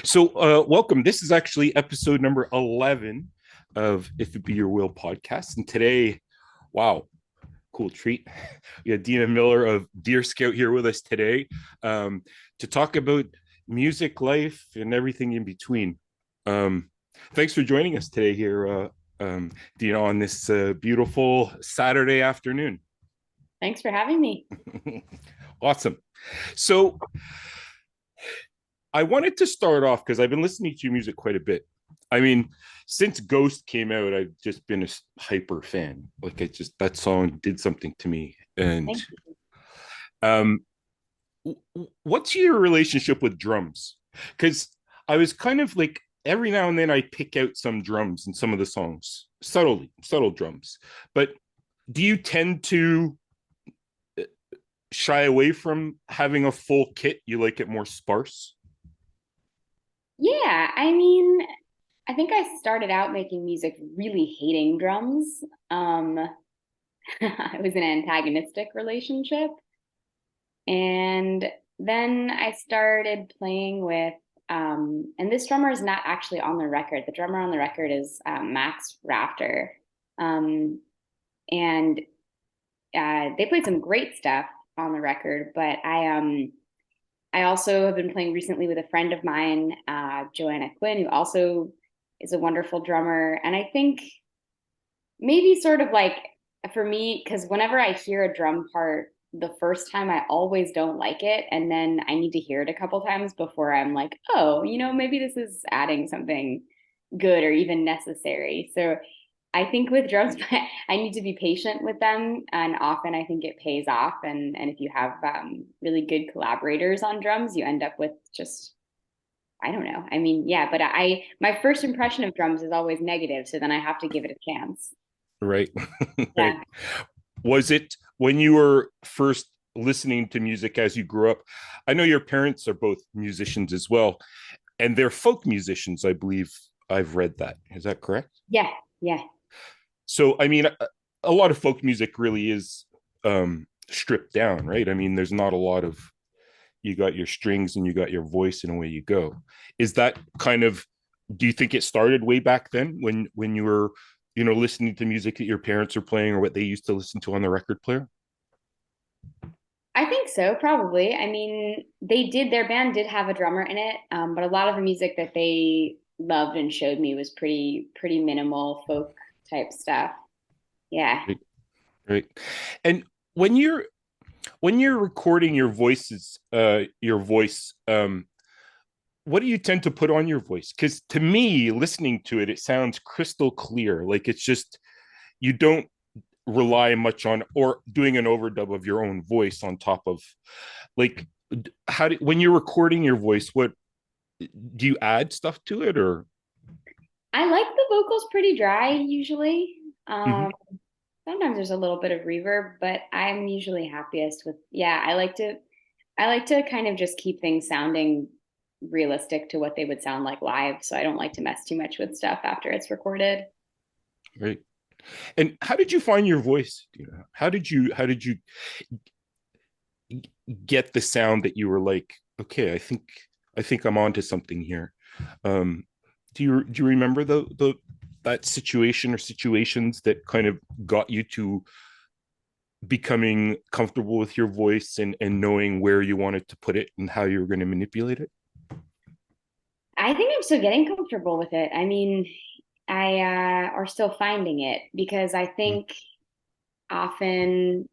So, welcome. This is actually episode number 11 of If It Be Your Will podcast. And today, wow, cool treat. We have Dena Miller of Deer Scout here with us today to talk about music, life, and everything in between. Um, Thanks for joining us today here, Dena, on this beautiful Saturday afternoon. Thanks for having me. Awesome. So, I wanted to start off because I've been listening to your music quite a bit. I mean, since Ghost came out, I've just been a hyper fan. Like, it just that song did something to me. And Thank you. um, what's your relationship with drums? Because I was kind of like every now and then I pick out some drums in some of the songs, subtle drums. But do you tend to shy away from having a full kit? You like it more sparse? Yeah, I mean, I think I started out making music really hating drums. I was in an antagonistic relationship. And then I started playing with, and this drummer is not actually on the record. The drummer on the record is Max Raptor. Um, and they played some great stuff on the record, but I also have been playing recently with a friend of mine, Joanna Quinn, who also is a wonderful drummer. And I think maybe sort of like for me, because whenever I hear a drum part the first time, I always don't like it. And then I need to hear it a couple times before I'm like, oh, maybe this is adding something good or even necessary. So I think with drums, I need to be patient with them, and often I think it pays off. And if you have really good collaborators on drums, you end up with just I don't know. I mean, yeah, but I my first impression of drums is always negative, so then I have to give it a chance. Right. Right. Yeah. Was it when you were first listening to music as you grew up? I know your parents are both musicians as well, and they're folk musicians, I believe. I've read that. Is that correct? Yeah, yeah, So, I mean, a lot of folk music really is stripped down, right? I mean, there's not a lot of you got your strings and you got your voice and away you go. Is that kind of do you think it started way back then when you were listening to music that your parents are playing or what they used to listen to on the record player? I think so, probably. I mean, their band did have a drummer in it, but a lot of the music that they loved and showed me was pretty minimal folk type stuff. Yeah. Right, right. And when you're when you're recording your voice, what do you tend to put on your voice? Because to me, listening to it, it sounds crystal clear. Like it's just you don't rely much on or doing an overdub of your own voice on top of like when you're recording your voice, what do you add stuff to it or? I like the vocals pretty dry usually. Mhm. Um, Sometimes there's a little bit of reverb, but I'm usually happiest with, yeah, I like to kind of just keep things sounding realistic to what they would sound like live. So I don't like to mess too much with stuff after it's recorded. Right. And how did you find your voice? How did you get the sound that you were like, okay, I think I'm onto something here. Do you remember the that situation or situations that kind of got you to becoming comfortable with your voice and knowing where you wanted to put it and how you were going to manipulate it? I think I'm still getting comfortable with it. I mean, I are still finding it because I think often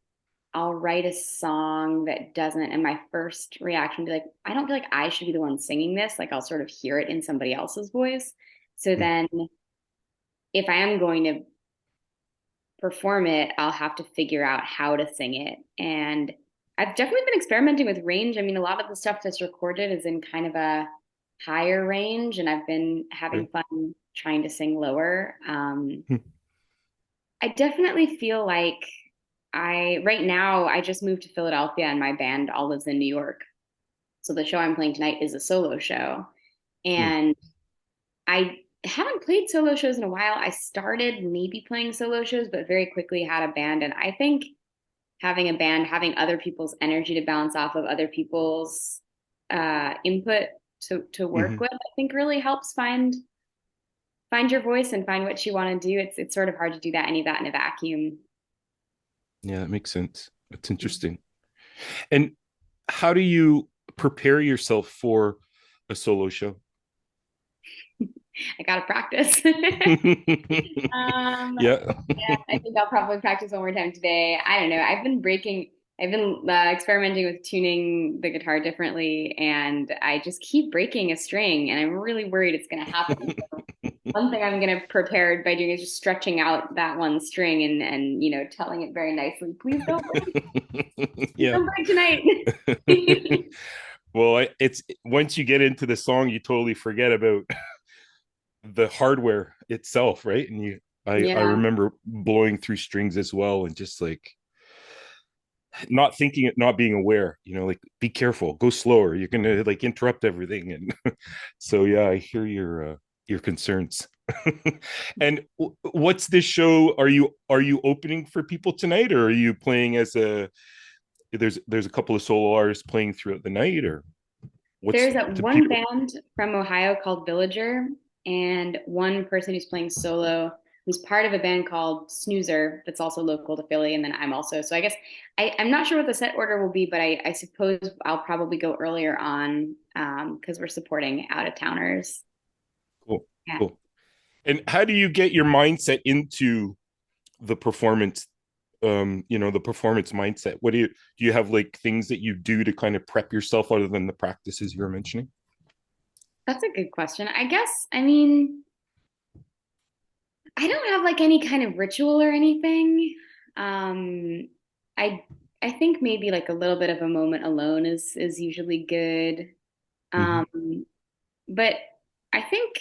I'll write a song that doesn't, and my first reaction will be like, I don't feel like I should be the one singing this. Like I'll sort of hear it in somebody else's voice. So then if I am going to perform it, I'll have to figure out how to sing it. And I've definitely been experimenting with range. I mean, a lot of the stuff that's recorded is in kind of a higher range, and I've been having Right. fun trying to sing lower. I definitely feel like right now, I just moved to Philadelphia and my band all lives in New York. So the show I'm playing tonight is a solo show. And I haven't played solo shows in a while. I started maybe playing solo shows, but very quickly had a band. And I think having a band, having other people's energy to bounce off of other people's input to work Hmm. with, I think really helps find your voice and find what you want to do. It's sort of hard to do that in a vacuum. Yeah, that makes sense. That's interesting. And how do you prepare yourself for a solo show? I gotta practice. Yeah. Yeah, I think I'll probably practice one more time today. I don't know. I've been experimenting with tuning the guitar differently, and I just keep breaking a string, and I'm really worried it's going to happen. So one thing I'm going to prepare by doing is just stretching out that one string and telling it very nicely, please Yeah. don't break tonight. Well, it's once you get into the song, you totally forget about the hardware itself, right? And I Yeah. remember blowing through strings as well, and just like not thinking it, not being aware, like be careful, go slower, you're gonna like interrupt everything. And so yeah, I hear your concerns. And what's this show? Are you opening for people tonight, or are you playing as a there's a couple of solo artists playing throughout the night, or what's There's a the one people? band from Ohio called Villager, and one person who's playing solo, who's part of a band called Snoozer, that's also local to Philly, and then I'm also. So I guess I'm not sure what the set order will be, but I suppose I'll probably go earlier on because we're supporting out of towners. Cool, Yeah. cool. And how do you get your mindset into the performance, the performance mindset? What do you have like things that you do to kind of prep yourself other than the practices you were mentioning? That's a good question. I guess, I mean, I don't have like any kind of ritual or anything. Um, I I think maybe like a little bit of a moment alone is usually good. Hmm. But I think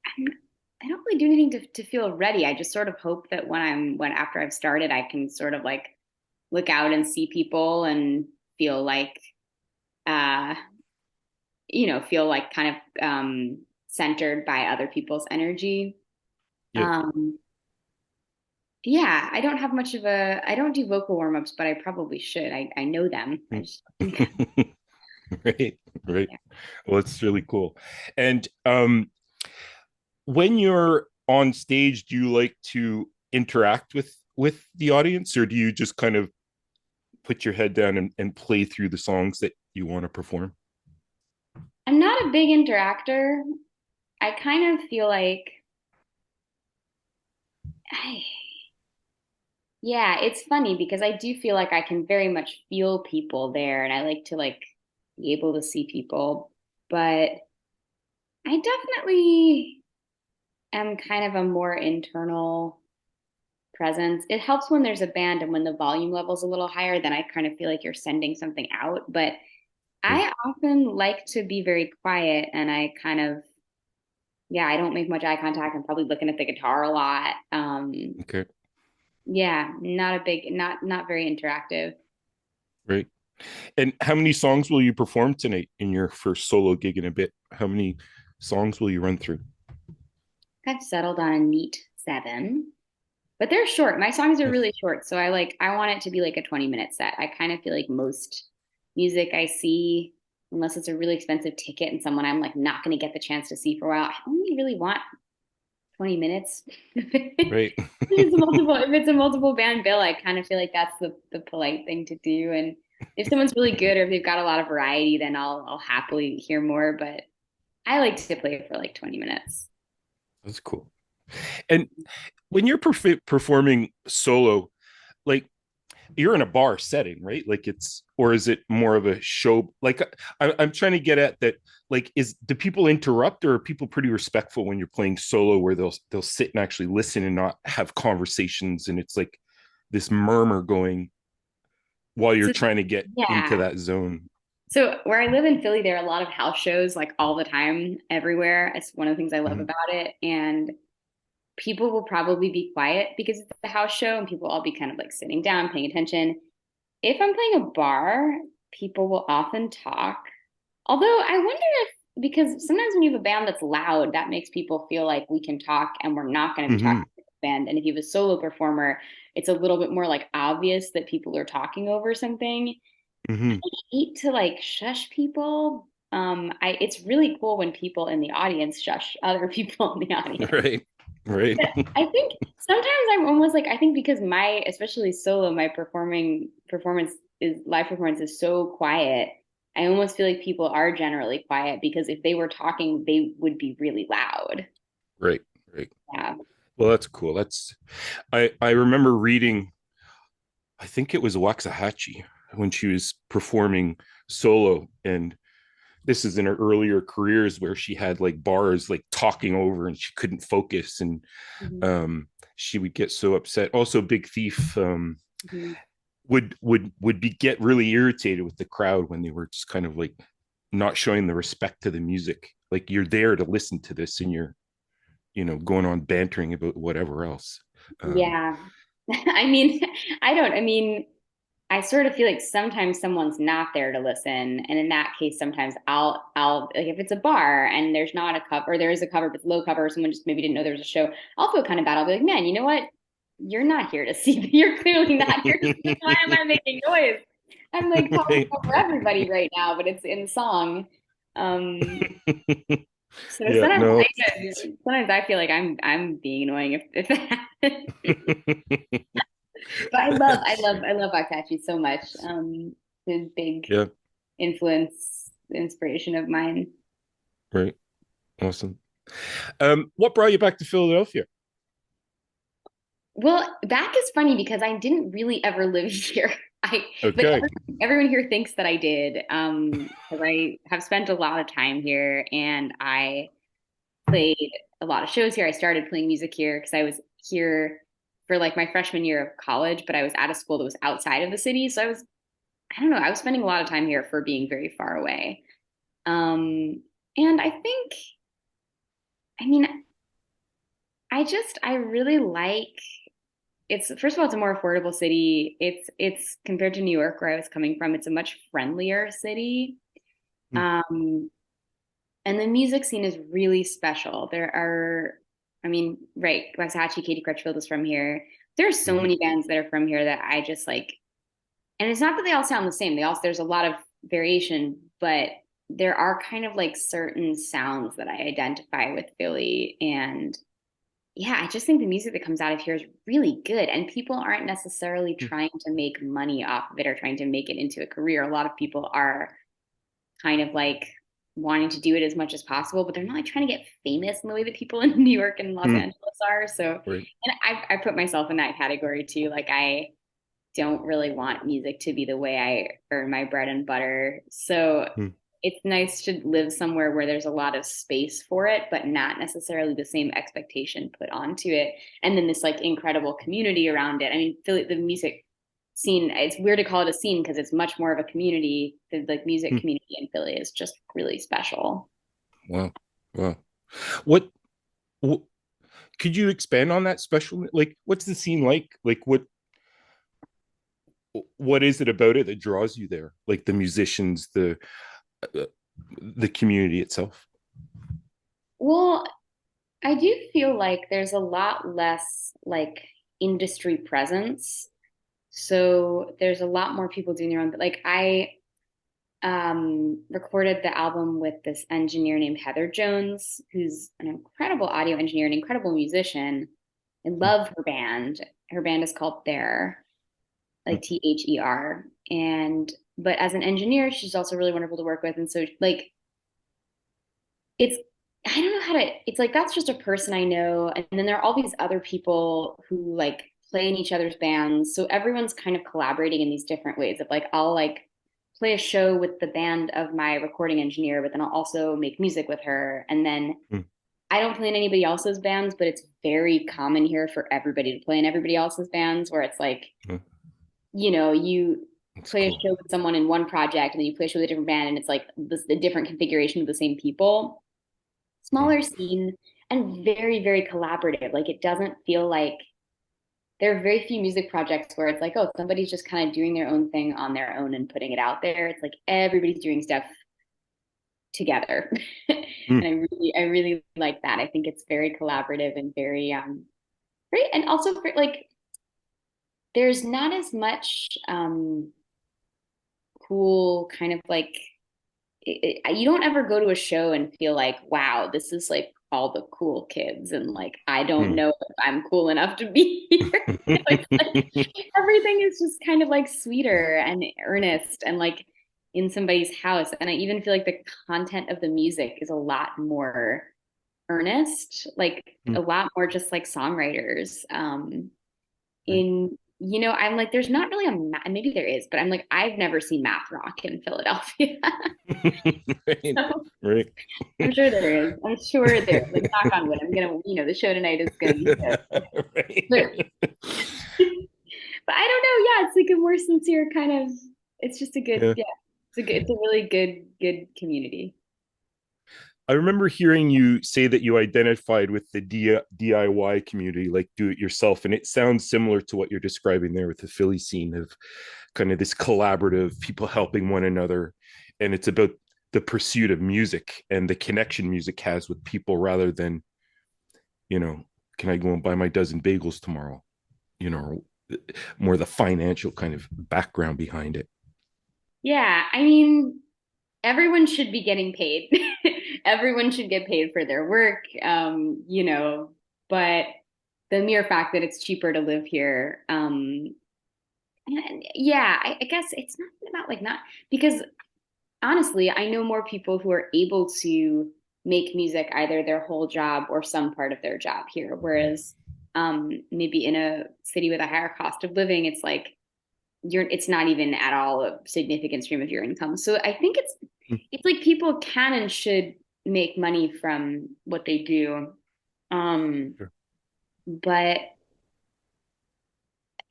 I'm, I don't really do anything to feel ready. I just sort of hope that when after I've started, I can sort of like look out and see people and feel like uh feel like kind of centered by other people's energy. Yeah. Um yeah, I don't do vocal warm-ups, but I probably should. I know them. I just don't do them. Right, right. Yeah. Well, it's really cool. And when you're on stage, do you like to interact with the audience, or do you just kind of put your head down and play through the songs that you want to perform? I'm not a big interactor. I kind of feel like I Yeah, it's funny because I do feel like I can very much feel people there and I like to like be able to see people, but I definitely am kind of a more internal presence. It helps when there's a band and when the volume level's a little higher, then I kind of feel like you're sending something out, but Right. I often like to be very quiet and I kind of yeah, I don't make much eye contact. I'm probably looking at the guitar a lot. Okay. Yeah, not very interactive. Right. And how many songs will you perform tonight in your first solo gig in a bit? How many songs will you run through? I've settled on a neat seven, but they're short. My songs are Nice. really short, so I want it to be like a 20-minute set. I kind of feel like most music I see, unless it's a really expensive ticket and someone I'm like not going to get the chance to see for a while, I only really want 20 minutes. Right. If it's a multiple band bill, I kind of feel like that's the polite thing to do. And if someone's really good or if they've got a lot of variety, then I'll happily hear more. But I like to play for like 20 minutes. That's cool. And when you're performing solo, like you're in a bar setting, right? Like or is it more of a show? Like I'm trying to get at that. Like, do people interrupt, or are people pretty respectful when you're playing solo, where they'll sit and actually listen and not have conversations, and it's like this murmur going while you're So trying to get into yeah. that zone? So where I live in Philly, there are a lot of house shows like all the time, everywhere. It's one of the things I love Mhm. about it. And people will probably be quiet because it's a house show and people will all be kind of like sitting down, paying attention. If I'm playing a bar, people will often talk. Although I wonder if, because sometimes when you have a band that's loud, that makes people feel like we can talk and we're not going to be talking Mhm. to the band. And if you have a solo performer, it's a little bit more like obvious that people are talking over something. I Mhm. hate to like shush people, it's really cool when people in the audience shush other people in the audience. Right. Right. I think sometimes I'm almost like, I think because my, especially solo, my performance is live performance is so quiet. I almost feel like people are generally quiet because if they were talking, they would be really loud. Right. Right. Yeah. Well, that's cool. I remember reading, I think it was Waxahachie when she was performing solo, and this is in her earlier careers where she had like bars like talking over and she couldn't focus, and Mhm. um she would get so upset. Also Big Thief Mhm. would be get really irritated with the crowd when they were just kind of like not showing the respect to the music. Like you're there to listen to this and you're, going on bantering about whatever else. um Yeah. I mean, I mean, I sort of feel like sometimes someone's not there to listen. And in that case, sometimes like if it's a bar and there's not a cover, or there is a cover, but it's low cover, or someone just maybe didn't know there was a show, I'll feel kind of bad. I'll be like, man, you know what? You're not here to see, you're clearly not here to see. Why am I making noise? I'm like talking over everybody right now, but it's in song. Um, so yeah, no. sometimes I feel like I'm being annoying if that happens. But I love Akachi so much. His big Yeah, inspiration of mine. right. Awesome. What brought you back to Philadelphia? Well, back is funny because I didn't really ever live here. But Okay. everyone here thinks that I did, because I have spent a lot of time here and I played a lot of shows here. I started playing music here because I was here for like my freshman year of college, but I was at a school that was outside of the city. So I don't know, I was spending a lot of time here for being very far away. And I think, I mean, I really like it's first of all, it's a more affordable city. It's compared to New York where I was coming from, it's a much friendlier city. Hmm. Um, and the music scene is really special. I mean, right, Waxahachie, Katie Crutchfield is from here. There are so Mhm. many bands that are from here that I just like, and it's not that they all sound the same. There's a lot of variation, but there are kind of like certain sounds that I identify with Philly. And yeah, I just think the music that comes out of here is really good. And people aren't necessarily Hmm. trying to make money off of it or trying to make it into a career. A lot of people are kind of like wanting to do it as much as possible, but they're not like trying to get famous in the way that people in New York and Los Hmm. Angeles are. So, Right. and I put myself in that category too. Like I don't really want music to be the way I earn my bread and butter. So Hmm. it's nice to live somewhere where there's a lot of space for it, but not necessarily the same expectation put onto it. And then this like incredible community around it. I mean, Philly, the music scene, it's weird to call it a scene because it's much more of a community. The like music Hmm. community in Philly is just really special. Wow. Wow. What, what could you expand on that special? Like, what's the scene like? Like, what is it about it that draws you there? Like the musicians, uh, the community itself. Well, I do feel like there's a lot less like industry presence. So there's a lot more people doing their own, but like I recorded the album with this engineer named Heather Jones, who's an incredible audio engineer, an incredible musician. I Hmm. love her band. Her band is called There, like Ther. And but as an engineer, she's also really wonderful to work with. And so like it's I don't know how to it's like that's just a person I know. And then there are all these other people who like play in each other's bands. So everyone's kind of collaborating in these different ways of like I'll like play a show with the band of my recording engineer, but then I'll also make music with her. And then Hmm. I don't play in anybody else's bands, but it's very common here for everybody to play in everybody else's bands where it's like, Hmm. you That's play a cool. show with someone in one project and then you play a show with a different band and it's like the different configuration of the same people. Hmm. Smaller scene and very, very collaborative. Like it doesn't feel like there are very few music projects where it's like, oh, somebody's just kind of doing their own thing on their own and putting it out there. It's like everybody's doing stuff together. Hmm. And I really like that. I think it's very collaborative and very great. And also like there's not as much cool kind of like you don't ever go to a show and feel like, wow, this is like all the cool kids, and like I don't Hmm. know if I'm cool enough to be here. It's like everything is just kind of like sweeter and earnest and like in somebody's house. And I even feel like the content of the music is a lot more earnest, like a lot more just like songwriters. Right. In I'm like, there's not really maybe there is, but I'm like, I've never seen math rock in Philadelphia. Right. So Right. I'm sure there is. I'm sure there is. Like, knock on wood. I'm gonna, the show tonight is gonna be good. But, Right. but I don't know. Yeah, it's like a more sincere kind of. It's just a good. Yeah. Yeah, it's a really good community. I remember hearing you say that you identified with the DIY community, like do it yourself. And it sounds similar to what you're describing there with the Philly scene of kind of this collaborative people helping one another. And it's about the pursuit of music and the connection music has with people rather than, you know, can I go and buy my dozen bagels tomorrow? You know, more the financial kind of background behind it. Yeah, I mean, everyone should be getting paid. Everyone should get paid for their work. But the mere fact that it's cheaper to live here, and yeah, I guess it's not about like not because honestly, I know more people who are able to make music either their whole job or some part of their job here. Whereas maybe in a city with a higher cost of living, it's like it's not even at all a significant stream of your income. So I think it's like people can and should make money from what they do. Um, Sure. but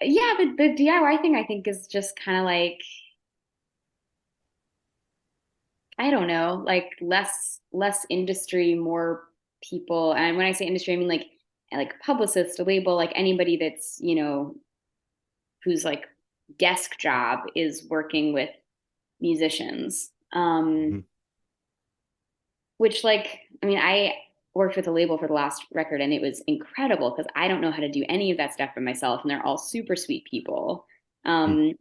yeah, the DIY thing I think is just kind of like I don't know, like less industry, more people. And when I say industry, I mean like a publicist, a label, like anybody that's, whose like desk job is working with musicians. Mhm. Which like, I mean, I worked with a label for the last record and it was incredible because I don't know how to do any of that stuff for myself. And they're all super sweet people. Um,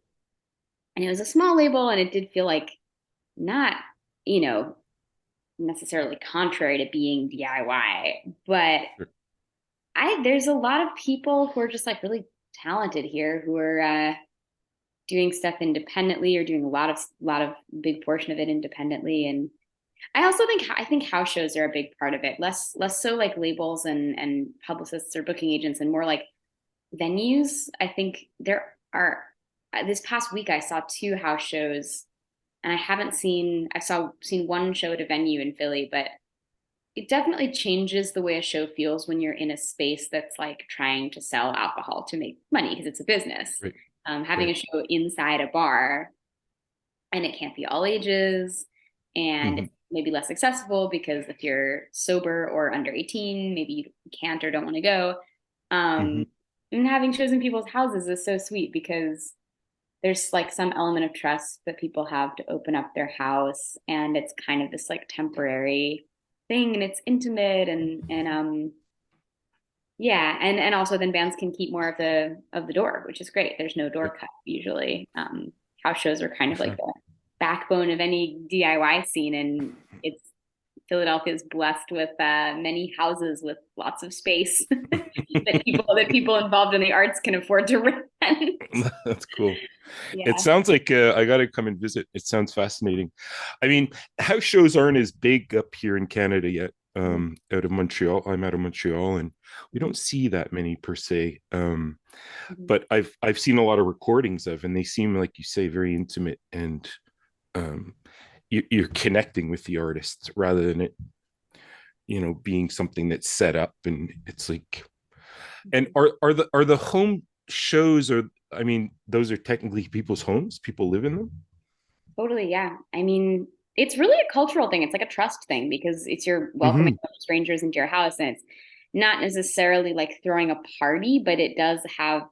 and it was a small label and it did feel like not, you know, necessarily contrary to being DIY, but Sure. there's a lot of people who are just like really talented here who are doing stuff independently or doing a lot of big portion of it independently. And I think house shows are a big part of it. Less so like labels and publicists or booking agents, and more like venues. I think there are. This past week, I saw two house shows, and I haven't seen. I've seen one show at a venue in Philly, but it definitely changes the way a show feels when you're in a space that's like trying to sell alcohol to make money because it's a business. Right. Having Right. a show inside a bar and it can't be all ages and Mhm. it's maybe less accessible because if you're sober or under 18 maybe you can't or don't want to go Mhm. and having shows in people's houses is so sweet because there's like some element of trust that people have to open up their house and it's kind of this like temporary thing and it's intimate and yeah, and also then bands can keep more of the door, which is great. There's no door Right. cut usually. House shows are kind For of like sure. the backbone of any DIY scene, and it's Philadelphia is blessed with many houses with lots of space that people involved in the arts can afford to rent. That's cool. It Yeah, sounds like I got to come and visit. It sounds fascinating. I mean, house shows aren't as big up here in Canada yet. Out of Montreal, I'm out of Montreal, and we don't see that many per se. But I've seen a lot of recordings of, and they seem like you say very intimate, and um, you're connecting with the artists rather than it, being something that's set up and it's like. And are the home shows or I mean, those are technically people's homes. People live in them. totally. Yeah, I mean, it's really a cultural thing. It's like a trust thing because it's you're welcoming Mm-hmm. strangers into your house, and it's not necessarily like throwing a party, but it does have,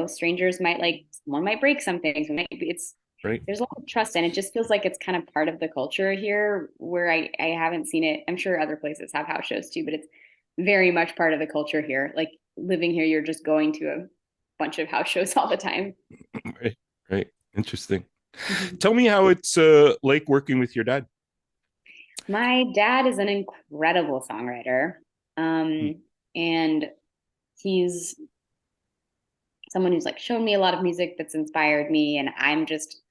strangers might like someone might break something. So it's Right. there's a lot of trust, and it just feels like it's kind of part of the culture here. Where I haven't seen it. I'm sure other places have house shows too, but it's very much part of the culture here. Like living here, you're just going to a bunch of house shows all the time. Right. Right. Interesting. Mhm. Tell me how it's like working with your dad. My dad is an incredible songwriter. Hmm. And he's someone who's like shown me a lot of music that's inspired me, and I'm just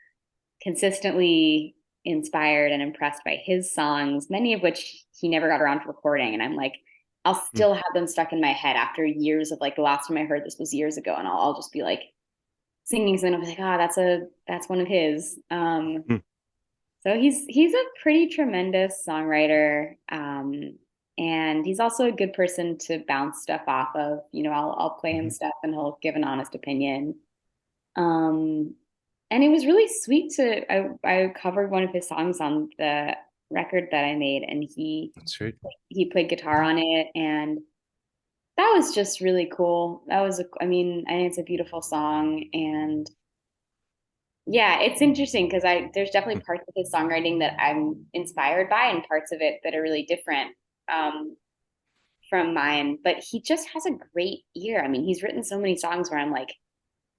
consistently inspired and impressed by his songs, many of which he never got around to recording. And I'm like, I'll Hmm. still have them stuck in my head after years of like the last time I heard this was years ago, and I'll just be like singing something. I'll be like, oh, that's one of his. Hmm. So he's a pretty tremendous songwriter. And he's also a good person to bounce stuff off of. I'll play him Mhm. stuff and he'll give an honest opinion. Um, and it was really sweet I covered one of his songs on the record that I made, and That's right. he played guitar on it, and that was just really cool. I mean, I think it's a beautiful song, and yeah, it's interesting because I there's definitely parts of his songwriting that I'm inspired by, and parts of it that are really different um, from mine. But he just has a great ear. I mean, he's written so many songs where I'm like,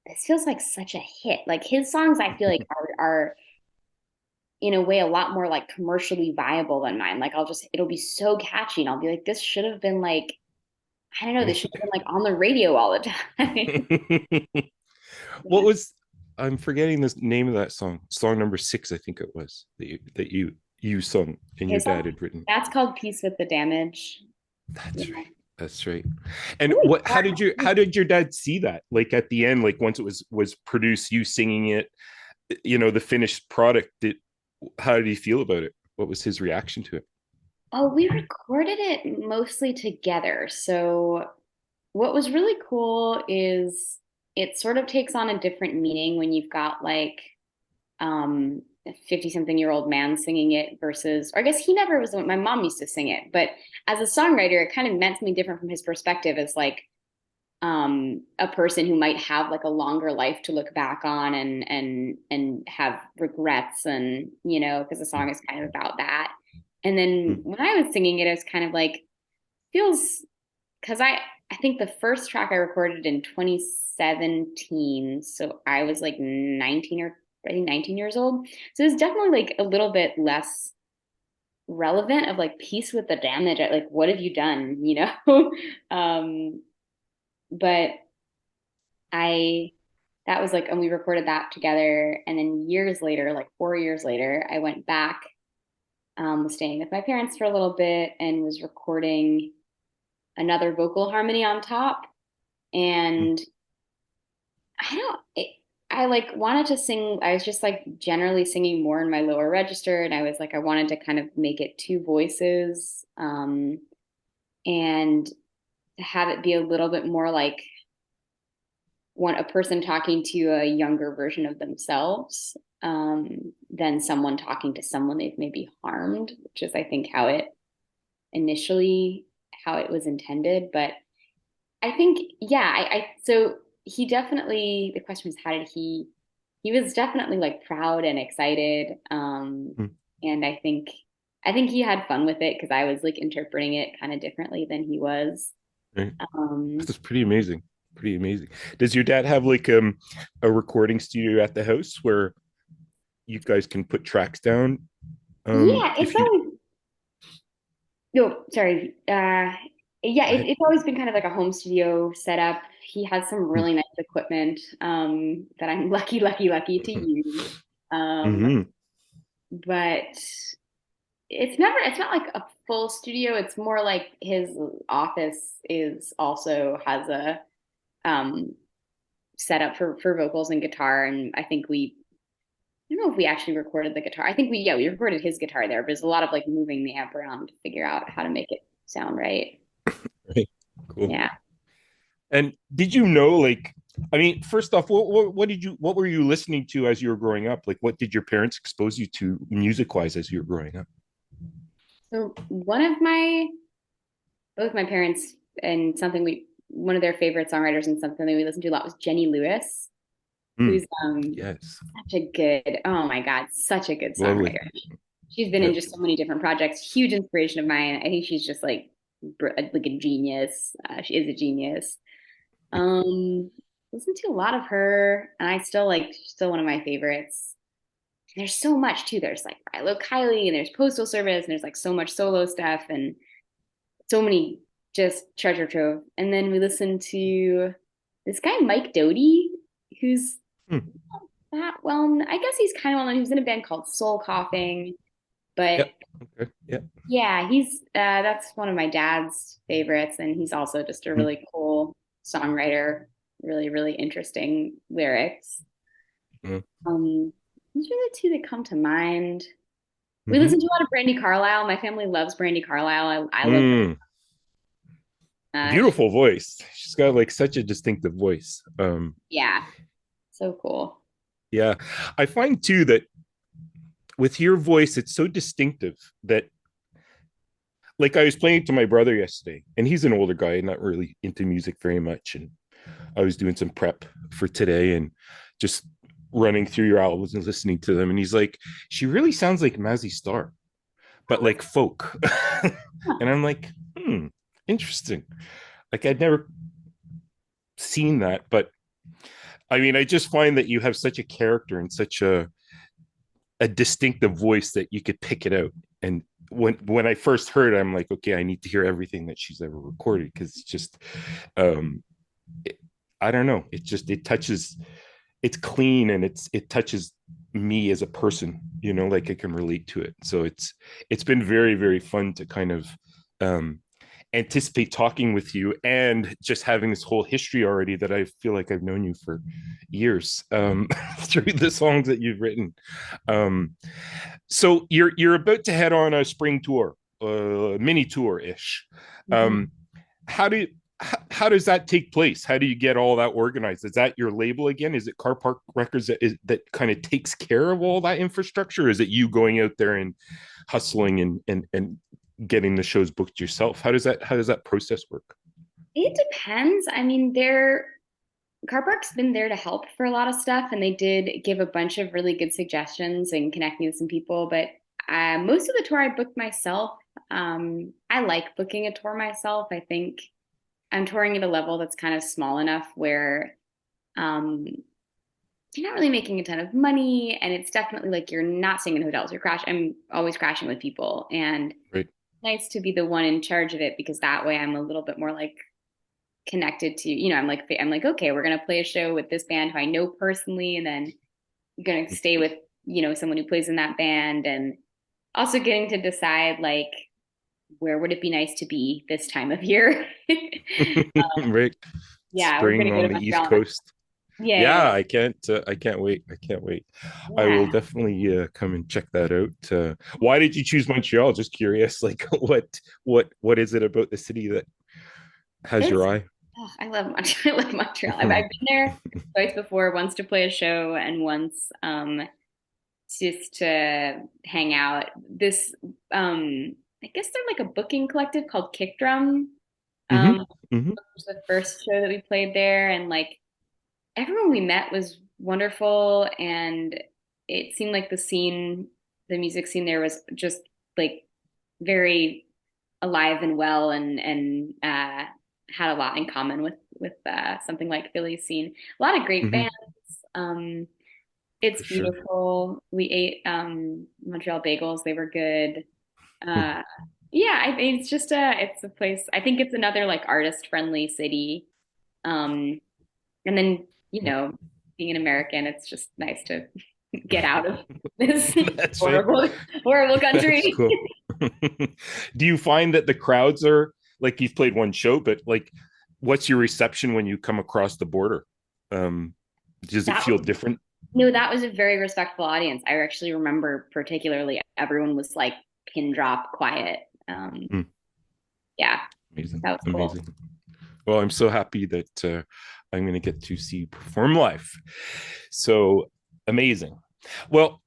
this feels like such a hit. Like his songs, I feel like are in a way a lot more like commercially viable than mine. Like it'll be so catchy, and I'll be like, this should have been like, I don't know, this should have been like on the radio all the time. What Yeah. was I'm forgetting the name of that song. Song number 6, I think it was that you sung and your His dad song, had written. that's called Peace with the Damage. Yeah. That's right. That's right. And Really what how did your dad see that? Like at the end, like once it was produced, you singing it, the finished product, how did he feel about it? What was his reaction to it? Oh, we recorded it mostly together. So what was really cool is it sort of takes on a different meaning when you've got like a 50 something year old man singing it versus, or I guess he never was the one, my mom used to sing it, but as a songwriter, it kind of meant something different from his perspective as like a person who might have like a longer life to look back on and have regrets and because the song is kind of about that. And then Mm-hmm. when I was singing it, it was kind of like feels because I think the first track I recorded in 2017, so I was like 19 or I think 19 years old. So it's definitely like a little bit less relevant of like peace with the damage. Like what have you done, um, but I that was like, and we recorded that together. And then years later, like 4 years later, I went back, was staying with my parents for a little bit and was recording another vocal harmony on top. And I don't, it, I like wanted to sing. I was just like generally singing more in my lower register. And I was like, I wanted to kind of make it two voices, and to have it be a little bit more like a person talking to a younger version of themselves, than someone talking to someone they've maybe harmed, which is I think initially how it was intended. But I think yeah, I so he definitely the question was how did he was definitely like proud and excited. And I think he had fun with it because I was like interpreting it kind of differently than he was. Right. Um, That's pretty amazing. Pretty amazing. Does your dad have like a recording studio at the house where you guys can put tracks down? yeah, it's If you always no, sorry. Yeah, go ahead. it's always been kind of like a home studio setup. He has some really nice equipment that I'm lucky to use. Um, Mm-hmm. but it's not like a full studio. It's more like his office is also has a um, setup for vocals and guitar. And I don't know if we actually recorded the guitar. I think we recorded his guitar there, but there's a lot of like moving the amp around to figure out how to make it sound right. Right. Cool. Yeah. And did you know, like, I mean, first off, what were you listening to as you were growing up? Like, what did your parents expose you to music wise as you were growing up? So both my parents and one of their favorite songwriters and something that we listened to a lot was Jenny Lewis, Mm, who's yes. oh my God, such a good Lovely. songwriter. She's been in Yep. just so many different projects, huge inspiration of mine. I think she's just like a genius. She is a genius. Um, Listen to a lot of her, and I still still one of my favorites. there's so much too. There's like Rilo Kiley and there's Postal Service and there's like so much solo stuff and so many just treasure trove. And then we listened to this guy Mike Doty, who's Hmm. that well, I guess he's kind of well known. He was in a band called Soul Coughing, but Yep. Okay. Yeah. yeah, he's that's one of my dad's favorites, and he's also just a really cool songwriter. Really, really interesting lyrics. Mm-hmm. Those are the two that come to mind. We Mm-hmm. listen to a lot of Brandy Carlisle. My family loves Brandy Carlisle. I love Mm. her. Beautiful voice. She's got like such a distinctive voice. Yeah, so cool. Yeah. I find too that with your voice, it's so distinctive that like I was playing to my brother yesterday, and he's an older guy, not really into music very much. And I was doing some prep for today and just running through your albums and listening to them. And he's like, she really sounds like Mazzy Star, but like folk. And I'm like, interesting. Like I'd never seen that, but I mean, I just find that you have such a character and such a distinctive voice that you could pick it out. And when I first heard it, I'm like, okay, I need to hear everything that she's ever recorded because it's just um it, I don't know. It touches. It's clean and it touches me as a person. You know, like I can relate to it. So it's been very very fun to kind of um, anticipate talking with you and just having this whole history already that I feel like I've known you for years through the songs that you've written. Um, so you're about to head on a spring tour, mini tour ish. Mhm. Um, how do how does that take place? How do you get all that organized? Is that your label again? Is it Car Park Records that kind of takes care of all that infrastructure? Or is it you going out there and hustling and getting the shows booked yourself? How does that process work? It depends. I mean, Car Park's been there to help for a lot of stuff, and they did give a bunch of really good suggestions and connect me with some people. But most of the tour I booked myself. I like booking a tour myself. I think I'm touring at a level that's kind of small enough where um, you're not really making a ton of money, and it's definitely like you're not staying in hotels. You're crash. I'm always crashing with people, and Right. nice to be the one in charge of it because that way I'm a little bit more like connected to, I'm like, okay, we're gonna play a show with this band who I know personally, and then I'm gonna stay with, someone who plays in that band, and also getting to decide like where would it be nice to be this time of year. Right. Yeah, we're gonna Spring go on to the East Montreal. Coast. Yeah, yeah, Yeah, I can't wait. I can't wait. I will yeah. definitely come and check that out. Why did you choose Montreal? Just curious. Like what is it about the city that has It's your eye? oh, I love Montreal. I love Montreal. I've been there twice before, once to play a show and once just to hang out. This I guess they're like a booking collective called Kick Drum. Mm-hmm. Um, Mm-hmm. it was the first show that we played there, and like everyone we met was wonderful, and it seemed like the music scene there was just like very alive and well, and had a lot in common with something like Philly's scene. A lot of great Mm-hmm. bands. Um, it's For sure. beautiful. We ate Montreal bagels. They were good. Uh, yeah, it's just it's a place. I think it's another like artist friendly city. Um, and then, being an American, it's just nice to get out of this That's right. horrible, horrible That's country. cool. Do you find that the crowds are like you've played one show, but like what's your reception when you come across the border? Um, does it That feel was different? no, that was a very respectful audience. I actually remember particularly everyone was like pin drop quiet. Hmm. Yeah, Amazing. that was cool. Amazing. Well, I'm so happy that I'm going to get to see you perform live. So amazing. Well,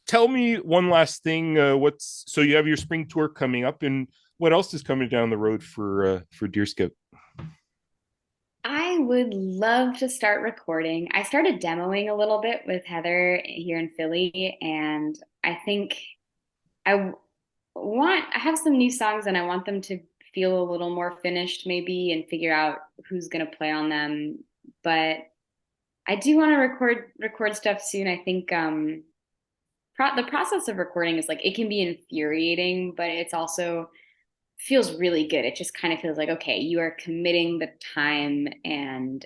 tell me one last thing. What's so you have your spring tour coming up, and what else is coming down the road for Deer Scout? I would love to start recording. I started demoing a little bit with Heather here in Philly, and I think I I have some new songs and I want them to feel a little more finished maybe and figure out who's going to play on them. But I do want to record stuff soon. I think the process of recording is like, it can be infuriating, but it's also feels really good. It just kind of feels like, okay, you are committing the time and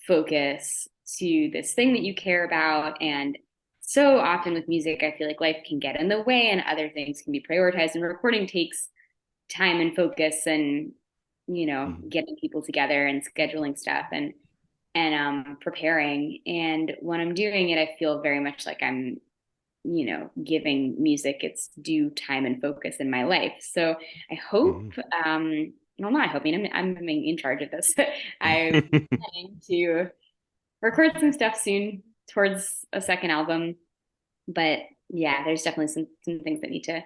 focus to this thing that you care about. And so often with music, I feel like life can get in the way and other things can be prioritized. And recording takes time and focus and, Mhm. getting people together and scheduling stuff and preparing. And when I'm doing it, I feel very much like I'm, giving music its due time and focus in my life. So I hope, Mhm. well, not hoping, I'm in charge of this. I'm planning to record some stuff soon towards a second album. But yeah, there's definitely some things that need to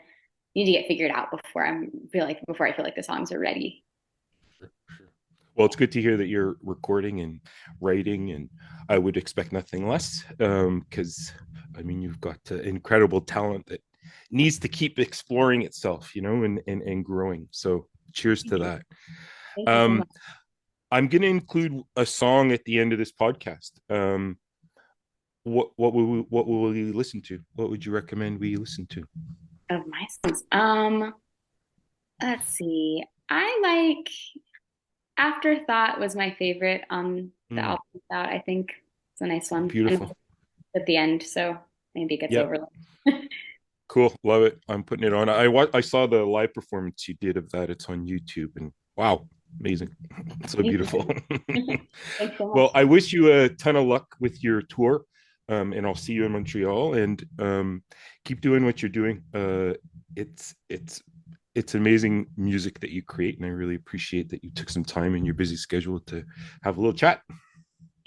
get figured out before I feel like the songs are ready. Sure, sure. Well, it's good to hear that you're recording and writing, and I would expect nothing less. Because I mean, you've got incredible talent that needs to keep exploring itself, and growing. So, cheers Thank to you. that. Thank you so Um, much. I'm going to include a song at the end of this podcast. What will we listen to? What would you recommend we listen to? Of my songs. Let's see. I like Afterthought was my favorite on the Mm, album out. I think it's a nice one. And beautiful. it's at the end, so maybe it gets Yep. overlooked. Cool. Love it. I'm putting it on. I saw the live performance you did of that. It's on YouTube, and wow, amazing. So Thank beautiful. you. Thanks so much. Well, I wish you a ton of luck with your tour. And I'll see you in Montreal, and keep doing what you're doing. It's amazing music that you create, and I really appreciate that you took some time in your busy schedule to have a little chat.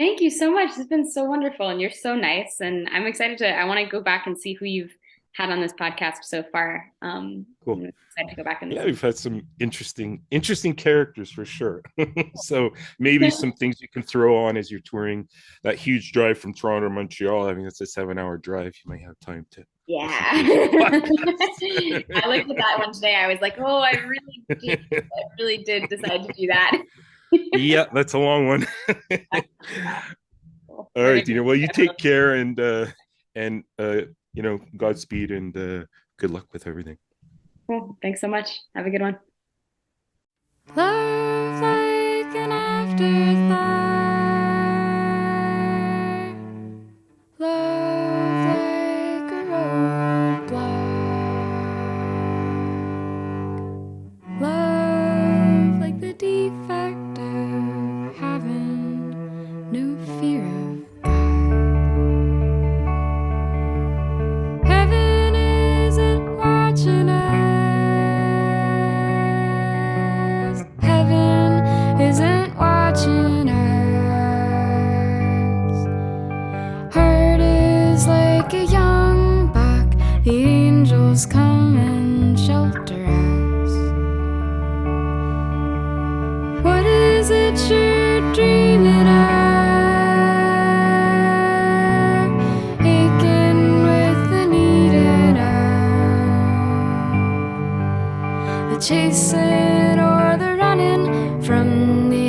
Thank you so much. It's been so wonderful, and you're so nice. And I'm excited I want to go back and see who you've had on this podcast so far. Cool. I'm excited to go back and Yeah, listen. we've had some interesting characters for sure. So maybe some things you can throw on as you're touring that huge drive from Toronto to Montreal. I mean, it's a 7 hour drive. You might have time to Yeah. listen to a few I looked at that one today. I was like, oh, podcasts. I really did decide to do that. Yeah, that's a long one. Cool. All We're right, gonna Dina. Well, you take care, and Godspeed, and good luck with everything. cool. Thanks so much. Have a good one. Love like an afterthought. Love like a roadblock. Love like the defect of having no fear of God. Heaven isn't watching us. Heaven isn't watching us. Heart is like a young buck. The angels come and shelter us. What is it you're dreaming of? Aching with the need of the chasing or the running from the